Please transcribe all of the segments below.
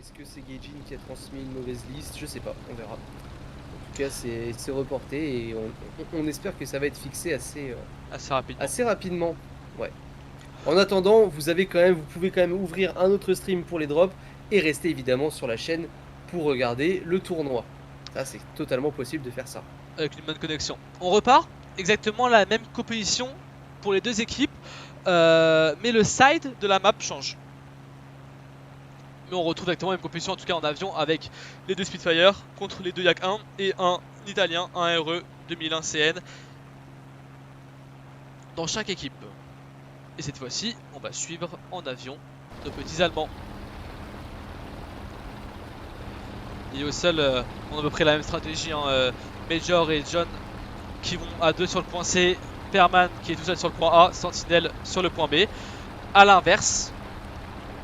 Est-ce que c'est Gaijin qui a transmis une mauvaise liste? Je sais pas, on verra. En tout cas, c'est reporté et on espère que ça va être fixé assez rapidement. assez rapidement. Ouais. En attendant, vous pouvez quand même ouvrir un autre stream pour les drops et rester évidemment sur la chaîne pour regarder le tournoi. Ça, c'est totalement possible de faire ça. Avec une bonne connexion. On repart, exactement la même composition pour les deux équipes, mais le side de la map change. Mais on retrouve exactement la même composition, en tout cas en avion, avec les deux Spitfire contre les deux Yak 1 et un Italien, un RE 2001 CN dans chaque équipe. Et cette fois-ci, on va suivre en avion nos petits Allemands. Et au sol, on a à peu près la même stratégie, hein, Major et John qui vont à deux sur le point C, Perman qui est tout seul sur le point A, Sentinel sur le point B. A l'inverse,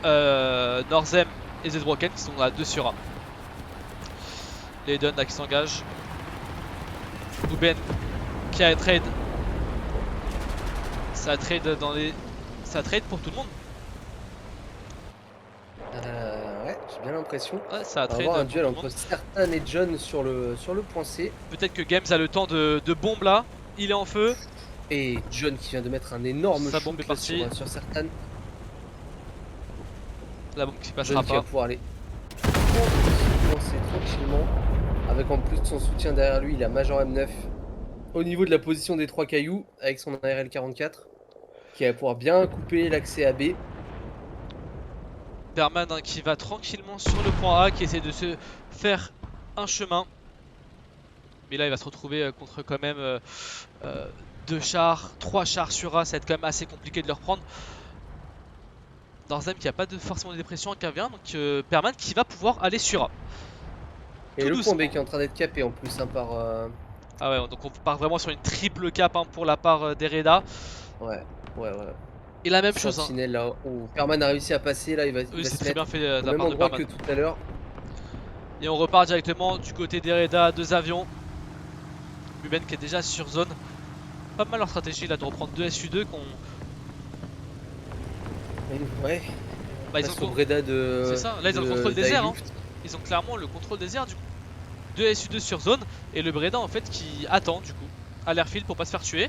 Norzem et Zedbroken qui sont à 2 sur A. Leiden là qui s'engage. Ruben qui a trade. Ça trade dans les. Ça trade pour tout le monde. Ouais, j'ai bien l'impression. Ouais, ça On va trade avoir un pour duel tout le entre monde. Sertan et John sur le point C. Peut-être que Games a le temps de bombe là. Il est en feu. Et John qui vient de mettre un énorme Sa bombe est shoot là partie. sur Sertan. La bombe qui passera John qui va pas. pouvoir aller lancer tranquillement. Avec en plus son soutien derrière lui, il a Major M9 au niveau de la position des 3 cailloux avec son ARL 44 qui va pouvoir bien couper l'accès à B. Perman hein, qui va tranquillement sur le point A, qui essaie de se faire un chemin. Mais là il va se retrouver contre quand même 2 chars, 3 chars sur A, ça va être quand même assez compliqué de le reprendre. Norzem qui a pas forcément de dépression en K1, donc Perman qui va pouvoir aller sur A. Et Tout le point doucement. B qui est en train d'être capé en plus hein, par... Ah ouais, donc on part vraiment sur une triple cap hein, pour la part des Reda. Ouais, ouais. Et la même chose, hein. Sentinelle là. Oh, Perman a réussi à passer là, il Oui, va c'est se très bien mettre fait de au la même part de endroit Perman. que tout à l'heure. Et on repart directement du côté des Reda, 2 avions. Buben qui est déjà sur zone. Pas mal leur stratégie là de reprendre 2 SU2 qu'on. Ouais, Bah, ils passe au ont. Breda C'est de ça, là ils ont le contrôle des airs. Hein. d'Iluft. Ils ont clairement le contrôle des airs du coup. 2 SU2 sur zone et le Breda en fait qui attend du coup à l'airfield pour pas se faire tuer.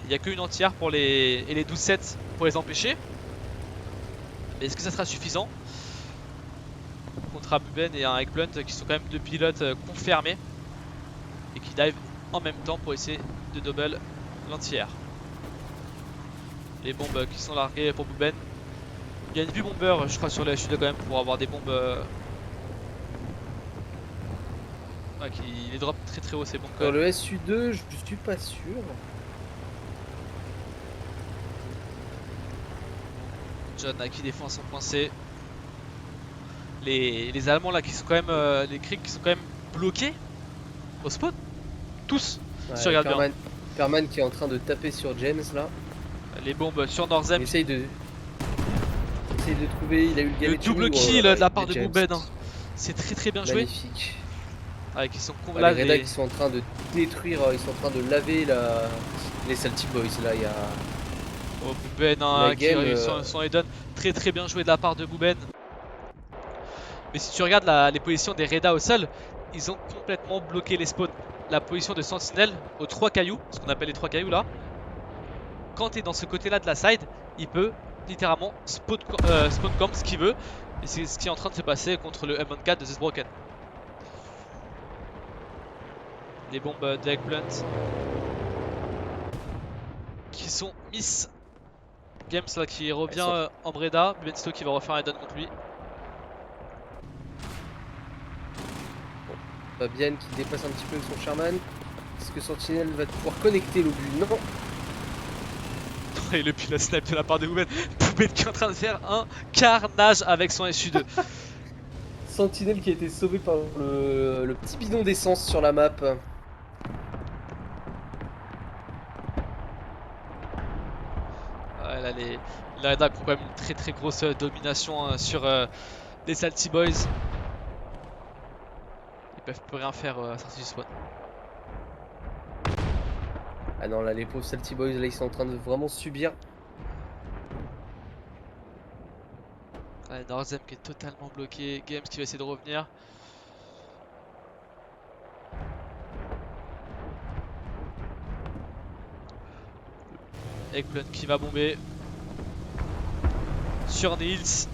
Il n'y a qu'une entière pour les 12-7 pour les empêcher. Mais est-ce que ça sera suffisant contre Abuben et un Eggplant qui sont quand même deux pilotes confirmés et qui dive en même temps pour essayer de double l'entière. Les bombes qui sont larguées pour Buben. Il y a une vue bomber je crois sur la SU2 quand même pour avoir des bombes qui les drop très haut ces bombes quand Sur même. le SU2, je suis pas sûr. John qui défend son point C. Les Allemands là qui sont quand même. Les Krieg qui sont quand même bloqués au spawn. Tous. Si tu Ouais, regardes bien. Perman qui est en train de taper sur James là. Les bombes sur Norzem. Il essaye de trouver, il a eu le Le galet double kill de la part de Buben. Hein. C'est très bien joué. Magnifique. Avec ils sont Les là, Reda qui sont en train de détruire, ils sont en train de laver les Salty Boys là, il y a... Oh, Buben hein, qui game, son Eden. Très bien joué de la part de Buben. Mais si tu regardes les positions des Reda au sol, ils ont complètement bloqué les spawns. La position de Sentinel aux 3 cailloux, ce qu'on appelle les 3 cailloux là. Quand tu es dans ce côté là de la side, il peut littéralement spawn camp ce qu'il veut. Et c'est ce qui est en train de se passer contre le M24 de Zesbroken. Les bombes d'Eggplant qui sont miss. Games là qui revient en Breda. Bensto qui va refaire un head contre lui. Fabienne qui dépasse un petit peu son Sherman. Est-ce que Sentinel va pouvoir connecter l'obus? Non. Et le pilote snipe de la part de Buben. Buben qui est en train de faire un carnage avec son SU2. Sentinel qui a été sauvé par le petit bidon d'essence sur la map. Ouais, là, les Reda ont quand même une très grosse domination hein, sur les Salty Boys. Ils peuvent plus rien faire à sortir du spawn. Ah non, là les pauvres Salty Boys là ils sont en train de vraiment subir. Ouais, Norzem qui est totalement bloqué. Games qui va essayer de revenir. Eggplant qui va bomber. Sur Nils.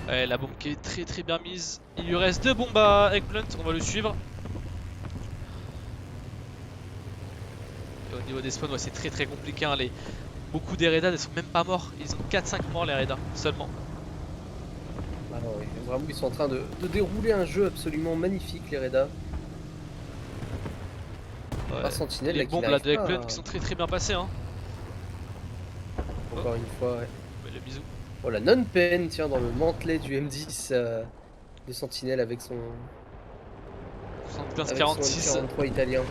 Ouais, la bombe qui est très bien mise. Il lui reste 2 bombes à Eggplant, on va le suivre. Et au niveau des spawns, ouais, c'est très compliqué. Hein. Beaucoup des Raidas ne sont même pas morts. Ils ont 4-5 morts les Raidas seulement. Ah ouais, vraiment, ils sont en train de dérouler un jeu absolument magnifique, les Raidas. Ouais. Par Sentinelle, Les là, qui bombes là n'arrive de pas Eggplant à- qui sont très bien passées. Hein. Encore une fois, ouais. Mais le bisou. Oh, la non-pen, tiens, dans le mantelet du M10 de Sentinelle avec son 75-46. M43 italien.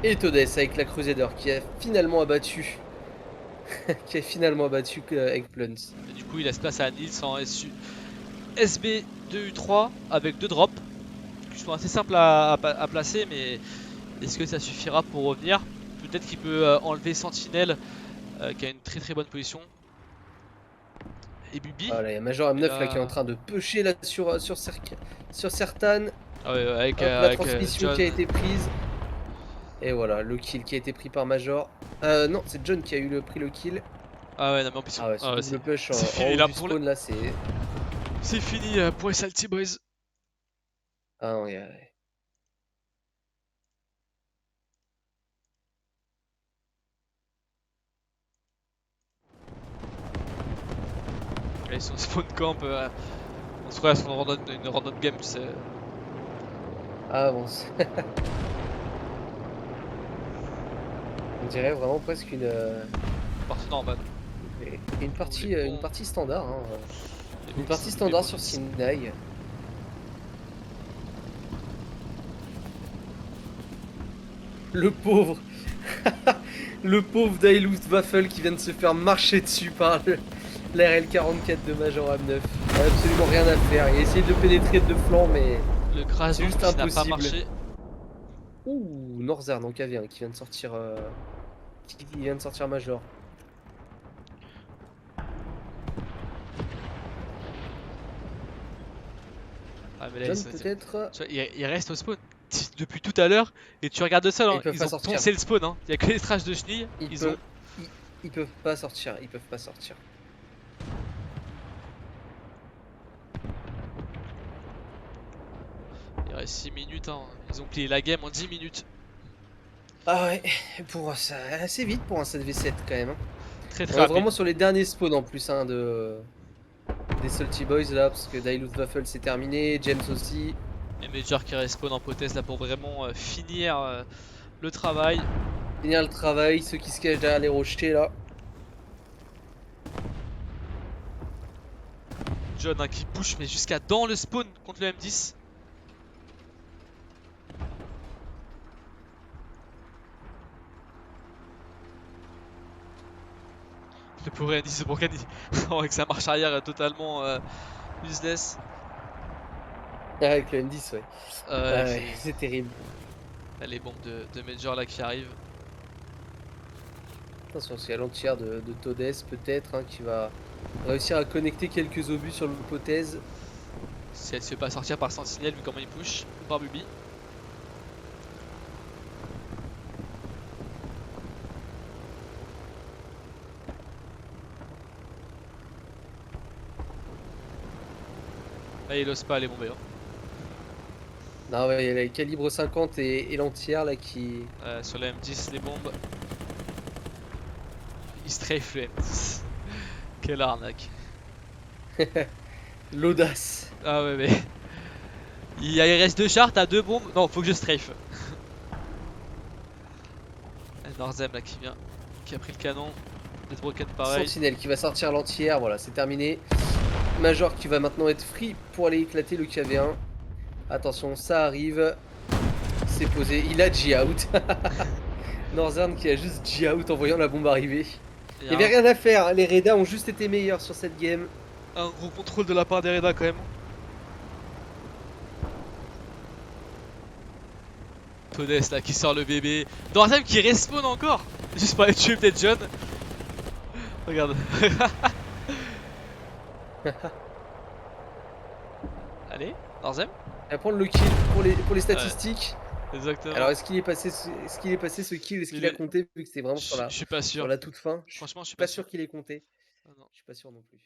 Et Todes avec la Crusader qui a finalement abattu Eggplant. Et du coup, il laisse place à Nils en SB2U3 avec 2 drops qui sont assez simples à placer, mais est-ce que ça suffira pour revenir? Peut-être qu'il peut enlever Sentinelle qui a une très bonne position. Et Bubi. Voilà, il y a Major M9 là qui est en Là... train de pusher là sur Sertan. Ah ouais, avec, Hop, la transmission John. qui a été prise. Et voilà, le kill qui a été pris par Major. Non, c'est John qui a pris le kill. Ah ouais, non, mais en plus, Ah ouais, ce double c'est push en fini haut là du pour spawn là, c'est... c'est fini pour les Salty Boys. Ah ouais, ouais. Et ils sont spawn camp. On se ferait une random game, tu sais. Ah bon, on dirait vraiment presque Partie normale. une partie standard. Hein. Les Une bons partie qui- standard les sur bons- Sinai. Le pauvre le pauvre Dailut Waffle qui vient de se faire marcher dessus par la RL44 de Major M9. Il a absolument rien à faire. Il a essayé de le pénétrer de flanc, mais... Le crash C'est bomb juste qui n'a pas impossible. marché. Ouh, Northern en KV1 qui vient de sortir... qui vient de sortir Major. Ah, mais là, John c'est- peut-être... tu vois, il reste au spawn depuis tout à l'heure et tu regardes ça, Ils hein, peuvent ils pas ont sortir. poncé le spawn, hein. Il y a que les trash de chenilles, Ils peuvent pas sortir. Ils peuvent pas sortir. il reste 6 minutes, hein. Ils ont plié la game en 10 minutes. Ah ouais, pour ça assez vite pour un 7v7 quand même. Hein. Très On est rapide. vraiment sur les derniers spawns en plus hein, des Salty Boys là, parce que Dailut Waffle c'est terminé, James aussi. Et Major qui respawn en pothèse là pour vraiment finir le travail. Finir le travail, ceux qui se cachent derrière les rochers là. John hein, qui push mais jusqu'à dans le spawn contre le M10. Le pauvre M10 c'est pour Kanye. Avec sa marche arrière totalement useless. Avec le M10 ouais. Ah ouais, Puis, c'est terrible. là, les bombes de Major là qui arrivent. Attention, c'est à l'entière de Todes peut-être hein, qui va réussir à connecter quelques obus sur l'hypothèse. Si elle se fait pas sortir par Sentinelle vu comment il push, ou par Bubi. Là il ose pas les bomber. Hein. Non ouais, il y a les calibre 50 et l'entière là qui... Sur la M10 les bombes. Il strafe le M10. Quelle arnaque. L'audace. Ah ouais mais... Il reste 2 chars, t'as 2 bombes. Non faut que je strafe. Norzem là qui vient. Qui a pris le canon. Death Broken pareil. Sentinelle qui va sortir l'entière, voilà c'est terminé. Major qui va maintenant être free pour aller éclater le KV1. Attention, ça arrive. C'est posé, il a G-out. Northern qui a juste G-out en voyant la bombe arriver. Il n'y avait rien à faire, hein. Les Raidas ont juste été meilleurs sur cette game. Un gros contrôle de la part des Raidas quand même. Todes là qui sort le bébé. Dorsem qui respawn encore. Juste pour aller tuer peut-être John. Regarde. Allez, Dorsem. Il va prendre le kill pour les statistiques. Exactement. Alors est-ce qu'il est passé ce kill? Est-ce qu'il a compté vu que c'était vraiment Je suis pas sûr. sur la toute fin? Franchement, je suis Pas pas sûr. sûr qu'il ait compté. Ah non. Je suis pas sûr non plus.